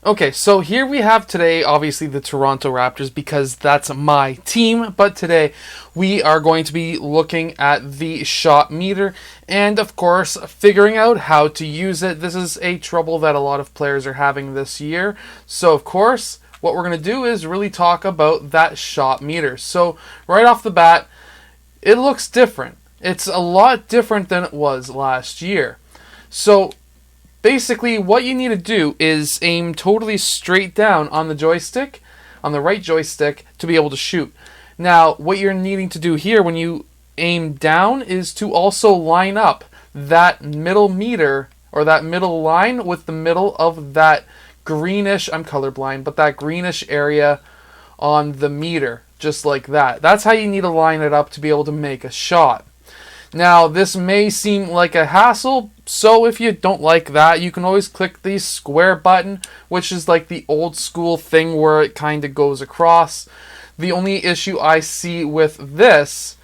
Okay, so here we have today, obviously, the Toronto Raptors because that's my team. But today we are going to be looking at the shot meter and, of course, figuring out how to use it. This is a trouble that a lot of players are having this year. So, of course, what we're going to do is really talk about that shot meter. So, right off the bat, it looks different. It's a lot different than it was last year. So, basically, what you need to do is aim totally straight down on the joystick, on the right joystick, to be able to shoot. Now, what you're needing to do here when you aim down is to also line up that middle meter, or that middle line, with the middle of that greenish, I'm colorblind, but that greenish area on the meter, just like that. That's how you need to line it up to be able to make a shot. Now, this may seem like a hassle, so if you don't like that, you can always click the square button, which is like the old school thing where it kind of goes across. The only issue I see with this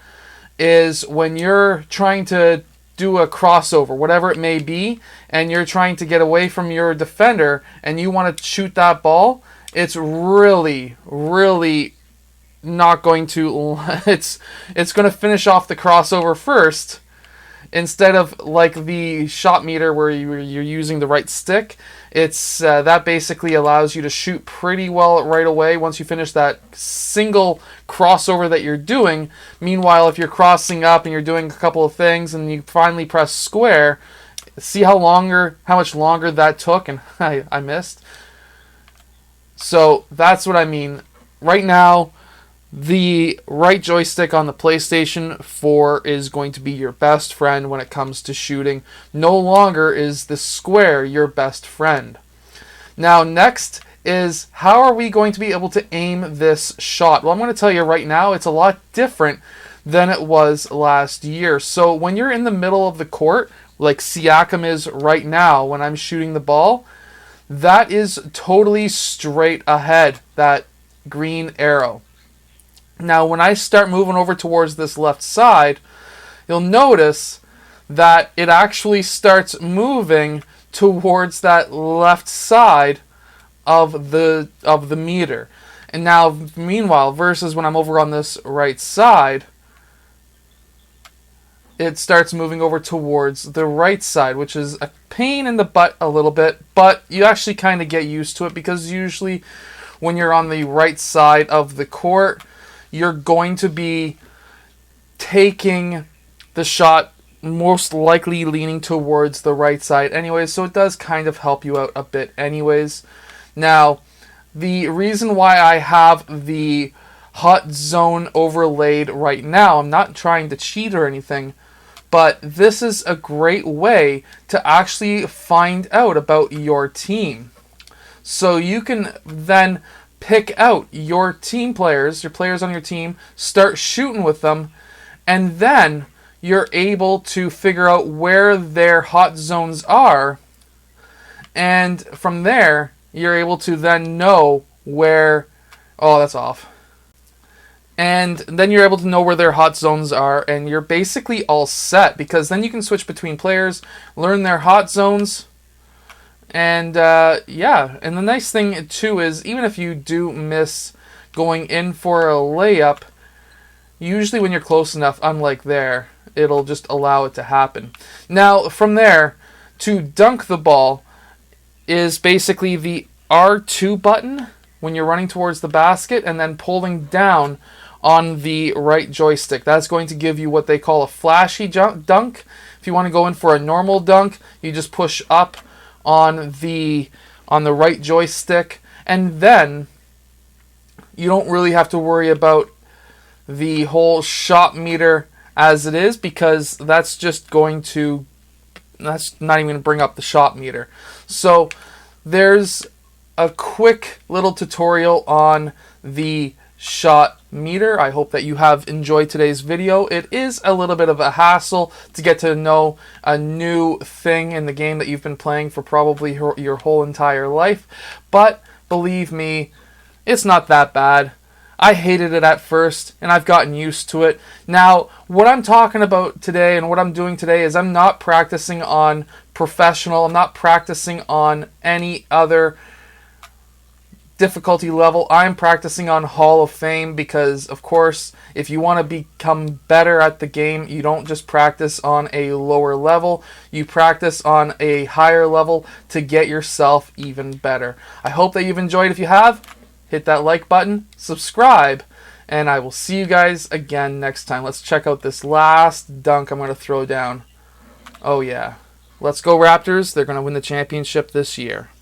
is when you're trying to do a crossover, whatever it may be, and you're trying to get away from your defender and you want to shoot that ball, it's really, really not going to it's going to finish off the crossover first instead of like the shot meter where you're using the right stick. It's that basically allows you to shoot pretty well right away once you finish that single crossover that you're doing. Meanwhile, if you're crossing up and you're doing a couple of things and you finally press square, see how much longer that took, and I missed. So that's what I mean. Right now, the right joystick on the PlayStation 4 is going to be your best friend when it comes to shooting. No longer is the square your best friend. Now, next is how are we going to be able to aim this shot? Well, I'm going to tell you right now, it's a lot different than it was last year. So when you're in the middle of the court, like Siakam is right now when I'm shooting the ball, that is totally straight ahead, that green arrow. Now, when I start moving over towards this left side, you'll notice that it actually starts moving towards that left side of the meter. And now, meanwhile, versus when I'm over on this right side, it starts moving over towards the right side, which is a pain in the butt a little bit, but you actually kind of get used to it because usually when you're on the right side of the court, you're going to be taking the shot most likely leaning towards the right side anyways, so it does kind of help you out a bit anyways. Now, the reason why I have the hot zone overlaid right now, I'm not trying to cheat or anything, but this is a great way to actually find out about your team. So you can then pick out your team players, your players on your team, start shooting with them, and then you're able to figure out where their hot zones are, and from there, you're able to then know where... Oh, that's off. And then you're able to know where their hot zones are, and you're basically all set, because then you can switch between players, learn their hot zones. And yeah, and the nice thing too is even if you do miss going in for a layup, usually when you're close enough, unlike there, it'll just allow it to happen. Now, from there, to dunk the ball is basically the R2 button when you're running towards the basket and then pulling down on the right joystick. That's going to give you what they call a flashy dunk. If you want to go in for a normal dunk, you just push up on the right joystick, and then you don't really have to worry about the whole shot meter as it is, because that's not even going to bring up the shot meter. So there's a quick little tutorial on the shot meter. I hope that you have enjoyed today's video. It is a little bit of a hassle to get to know a new thing in the game that you've been playing for probably your whole entire life, but believe me, it's not that bad. I hated it at first, and I've gotten used to it. Now, what I'm talking about today and what I'm doing today is I'm not practicing on professional. I'm not practicing on any other difficulty level. I'm practicing on Hall of Fame because, of course, if you want to become better at the game, you don't just practice on a lower level. You practice on a higher level to get yourself even better. I hope that you've enjoyed. If you have, hit that like button, subscribe, and I will see you guys again next time. Let's check out this last dunk I'm going to throw down. Oh yeah. Let's go Raptors. They're going to win the championship this year.